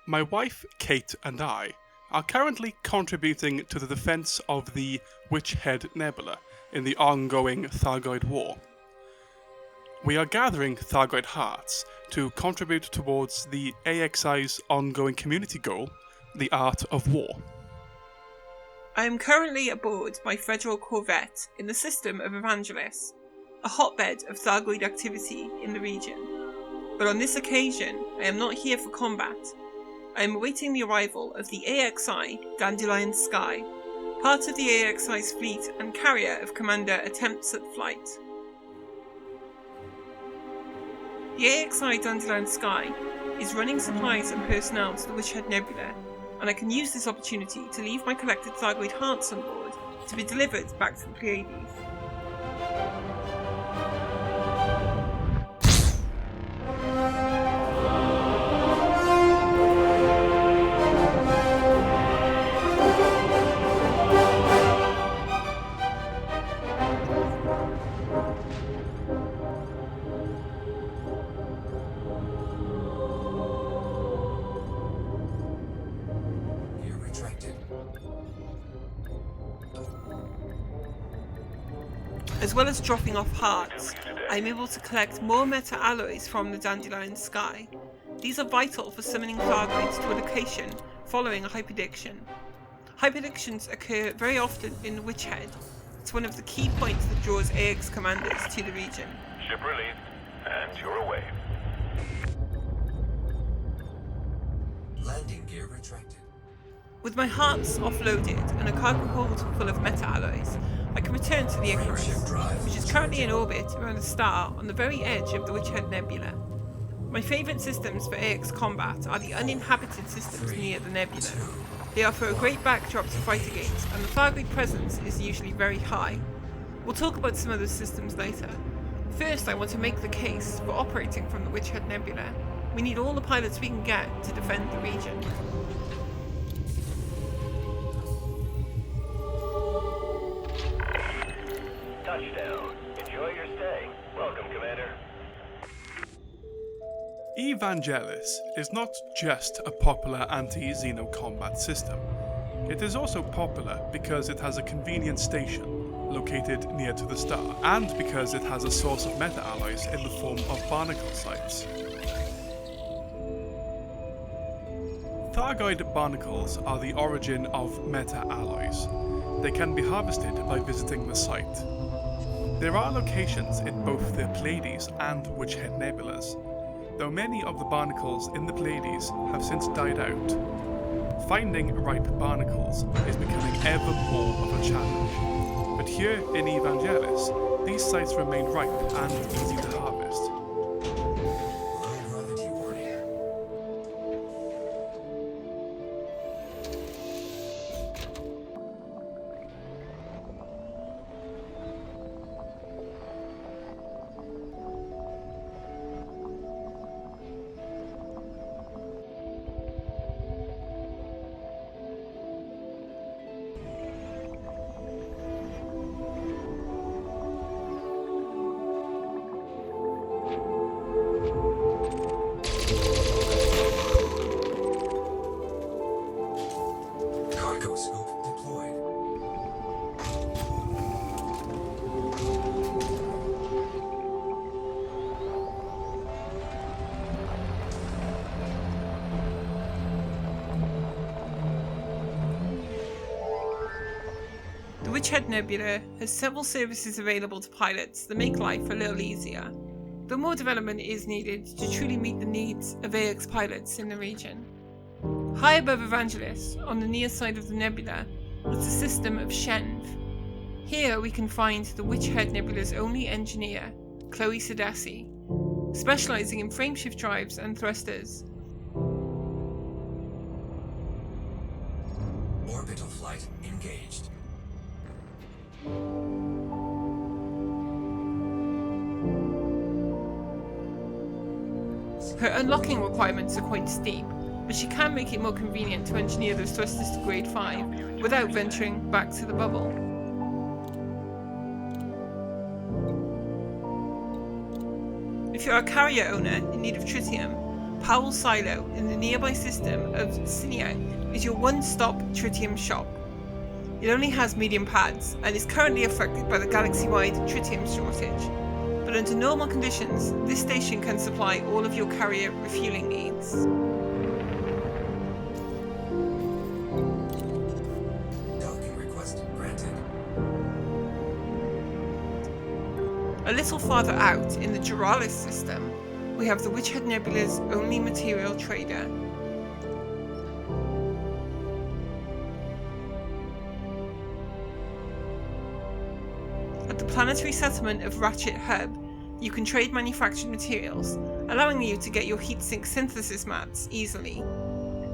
My wife, Kate, and I are currently contributing to the defense of the Witch Head Nebula in the ongoing Thargoid War. We are gathering Thargoid hearts to contribute towards the AXI's ongoing community goal, the Art of War. I am currently aboard my federal corvette in the system of Evangelis, a hotbed of Thargoid activity in the region. But on this occasion, I am not here for combat. I am awaiting the arrival of the AXI Dandelion Sky, part of the AXI's fleet and carrier of Commander attempts at flight. The AXI Dandelion Sky is running supplies and personnel to the Witch Head Nebula, and I can use this opportunity to leave my collected Thargoid hearts on board to be delivered back to the Pleiades. As well as dropping off hearts, I am able to collect more meta-alloys from the Dandelion Sky. These are vital for summoning Thargoids to a location following a hyperdiction. Hyperdictions occur very often in the Witch Head. It's one of the key points that draws AX commanders to the region. Ship released, and you're away. Landing gear retracted. With my hearts offloaded and a cargo hold full of meta-alloys, I can return to the Icarus, which is currently in orbit around a star on the very edge of the Witch Head Nebula. My favourite systems for AX combat are the uninhabited systems near the nebula. They offer a great backdrop to fight against, and the Thargoid presence is usually very high. We'll talk about some of those systems later. First, I want to make the case for operating from the Witch Head Nebula. We need all the pilots we can get to defend the region. Touchdown. Enjoy your stay. Welcome, Commander. Evangelis is not just a popular anti-Xeno combat system. It is also popular because it has a convenient station located near to the star, and because it has a source of meta-alloys in the form of barnacle sites. Thargoid barnacles are the origin of meta-alloys. They can be harvested by visiting the site. There are locations in both the Pleiades and Witch Head Nebulas, though many of the barnacles in the Pleiades have since died out. Finding ripe barnacles is becoming ever more of a challenge, but here in Evangelis, these sites remain ripe and easy to harvest. Low gravity warning. Cargo scoop deployed. The Witch Head Nebula has several services available to pilots that make life a little easier, though more development is needed to truly meet the needs of AX pilots in the region. High above Evangelis, on the near side of the nebula, is the system of Shenv. Here we can find the Witch Head Nebula's only engineer, Chloe Sadassi, specialising in frameshift drives and thrusters. Orbital flight engaged. Her unlocking requirements are quite steep, but she can make it more convenient to engineer those thrusters to grade 5 without venturing back to the bubble. If you're a carrier owner in need of tritium, Powell Silo in the nearby system of Cinia is your one-stop tritium shop. It only has medium pads and is currently affected by the galaxy-wide tritium shortage, but under normal conditions, this station can supply all of your carrier refueling needs. Docking request granted. A little farther out in the Duralis system, we have the Witch Head Nebula's only material trader. At the planetary settlement of Ratchet Hub, you can trade manufactured materials, allowing you to get your heatsink synthesis mats easily.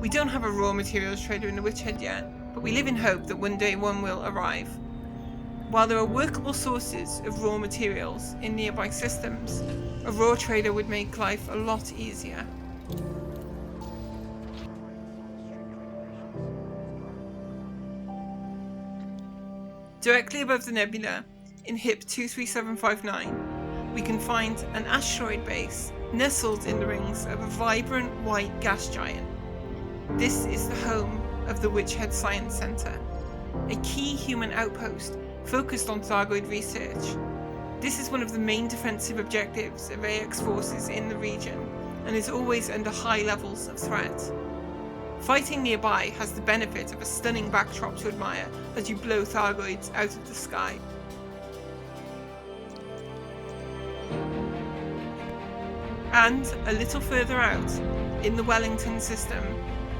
We don't have a raw materials trader in the Witch Head yet, but we live in hope that one day one will arrive. While there are workable sources of raw materials in nearby systems, a raw trader would make life a lot easier. Directly above the nebula, in HIP 23759, we can find an asteroid base nestled in the rings of a vibrant white gas giant. This is the home of the Witch Head Science Center, a key human outpost focused on Thargoid research. This is one of the main defensive objectives of AX forces in the region, and is always under high levels of threat. Fighting nearby has the benefit of a stunning backdrop to admire as you blow Thargoids out of the sky. And a little further out, in the Wellington system,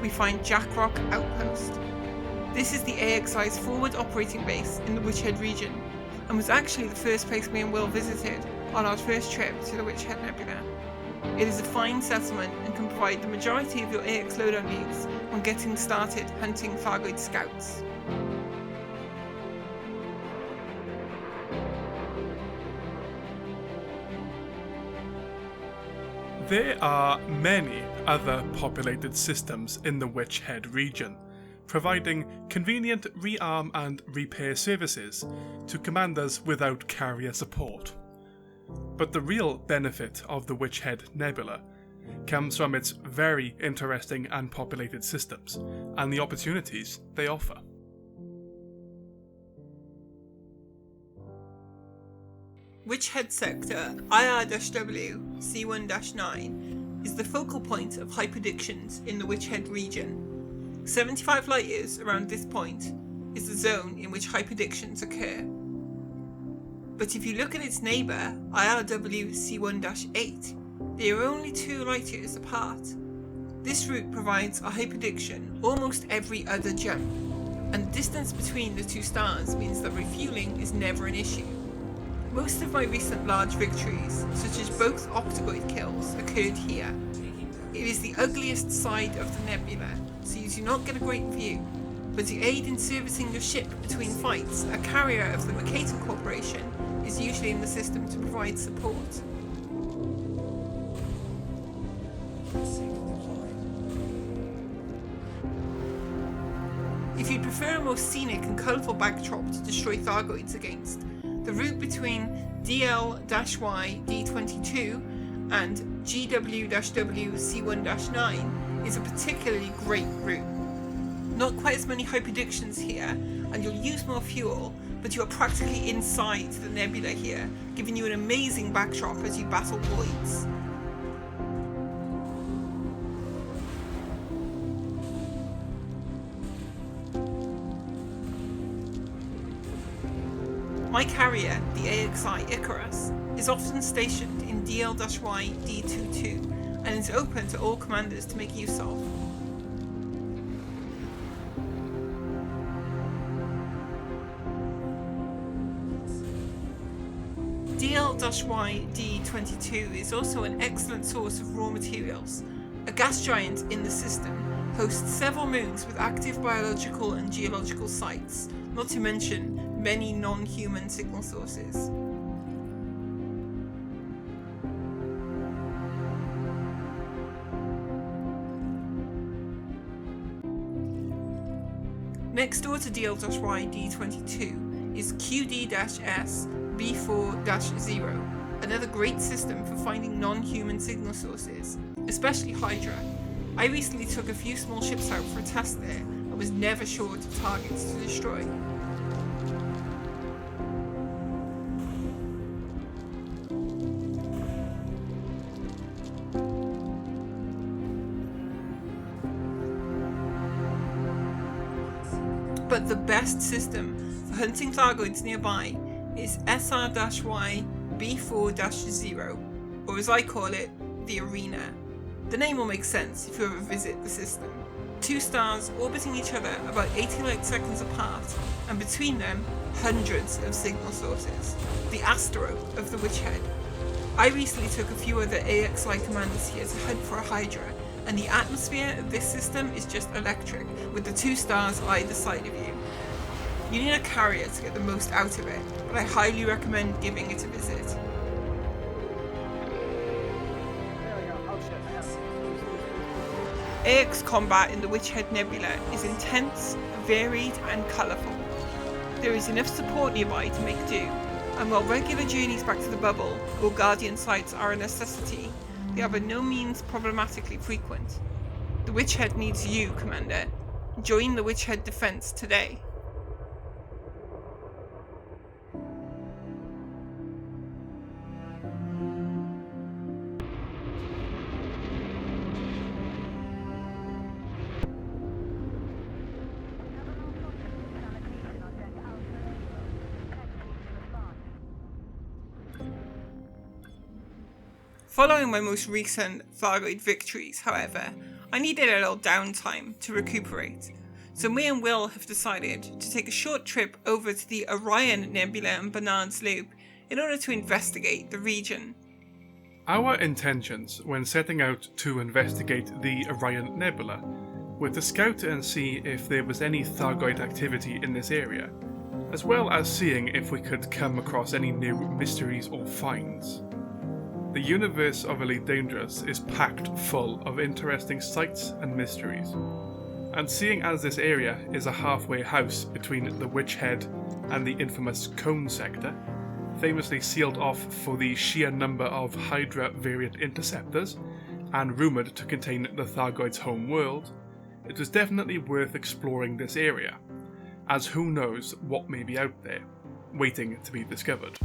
we find Jackrock Outpost. This is the AXI's forward operating base in the Witch Head region, and was actually the first place me and Will visited on our first trip to the Witch Head Nebula. It is a fine settlement and can provide the majority of your AX loadout needs when getting started hunting Thargoid scouts. There are many other populated systems in the Witch Head region, providing convenient rearm and repair services to commanders without carrier support. But the real benefit of the Witch Head Nebula comes from its very interesting and populated systems, and the opportunities they offer. Witch Head Sector IR-W C1-9 is the focal point of hyperdictions in the Witch Head region. 75 light years around this point is the zone in which hyperdictions occur. But if you look at its neighbour, IRW C1-8, they are only 2 light years apart. This route provides a hyperdiction almost every other jump, and the distance between the 2 stars means that refueling is never an issue. Most of my recent large victories, such as both Octagoid kills, occurred here. It is the ugliest side of the nebula, so you do not get a great view, but to aid in servicing your ship between fights, a carrier of the Mercator Corporation is usually in the system to provide support. If you prefer a more scenic and colourful backdrop to destroy Thargoids against, the route between DL-Y D22 and GW-W C1-9 is a particularly great route. Not quite as many hyperdictions here, and you'll use more fuel, but you are practically inside the nebula here, giving you an amazing backdrop as you battle voids. My carrier, the AXI Icarus, is often stationed in DL-Y D22 and is open to all commanders to make use of. DL-Y D22 is also an excellent source of raw materials. A gas giant in the system hosts several moons with active biological and geological sites, not to mention many non-human signal sources. Next door to DL-Y D22 is QD-S B4-0, another great system for finding non-human signal sources, especially Hydra. I recently took a few small ships out for a test there and was never short of targets to destroy. But the best system for hunting Thargoids nearby is SR-Y B4-0, or as I call it, the Arena. The name will make sense if you ever visit the system. 2 stars orbiting each other about 80 light seconds apart, and between them, hundreds of signal sources. The Astro of the Witch Head. I recently took a few other AXI commanders here to hunt for a Hydra, and the atmosphere of this system is just electric, with the 2 stars either side of you. You need a carrier to get the most out of it, but I highly recommend giving it a visit. AX combat in the Witch Head Nebula is intense, varied and colourful. There is enough support nearby to make do, and while regular journeys back to the bubble or Guardian sites are a necessity, they are by no means problematically frequent. The Witch Head needs you, Commander. Join the Witch Head defense today. Following my most recent Thargoid victories, however, I needed a little downtime to recuperate, so me and Will have decided to take a short trip over to the Orion Nebula and Bernard's Loop in order to investigate the region. Our intentions when setting out to investigate the Orion Nebula were to scout and see if there was any Thargoid activity in this area, as well as seeing if we could come across any new mysteries or finds. The universe of Elite Dangerous is packed full of interesting sights and mysteries, and seeing as this area is a halfway house between the Witch Head and the infamous Cone sector, famously sealed off for the sheer number of Hydra variant interceptors, and rumoured to contain the Thargoid's home world, it was definitely worth exploring this area, as who knows what may be out there, waiting to be discovered.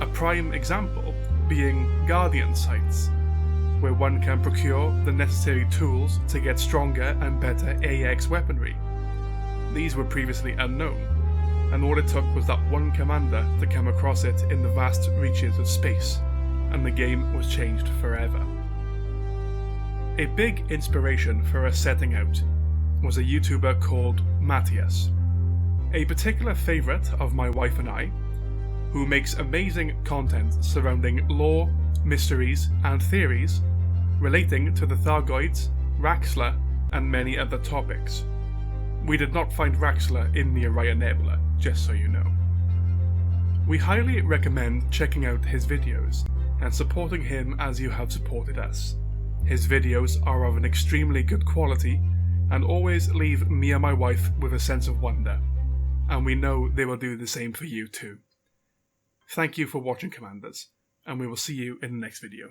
A prime example being Guardian sites, where one can procure the necessary tools to get stronger and better AX weaponry. These were previously unknown, and all it took was that one commander to come across it in the vast reaches of space, and the game was changed forever. A big inspiration for us setting out was a YouTuber called Matthias, a particular favourite of my wife and I, who makes amazing content surrounding lore, mysteries and theories relating to the Thargoids, Raxxla and many other topics. We did not find Raxxla in the Orion Nebula, just so you know. We highly recommend checking out his videos and supporting him as you have supported us. His videos are of an extremely good quality and always leave me and my wife with a sense of wonder, and we know they will do the same for you too. Thank you for watching, Commanders, and we will see you in the next video.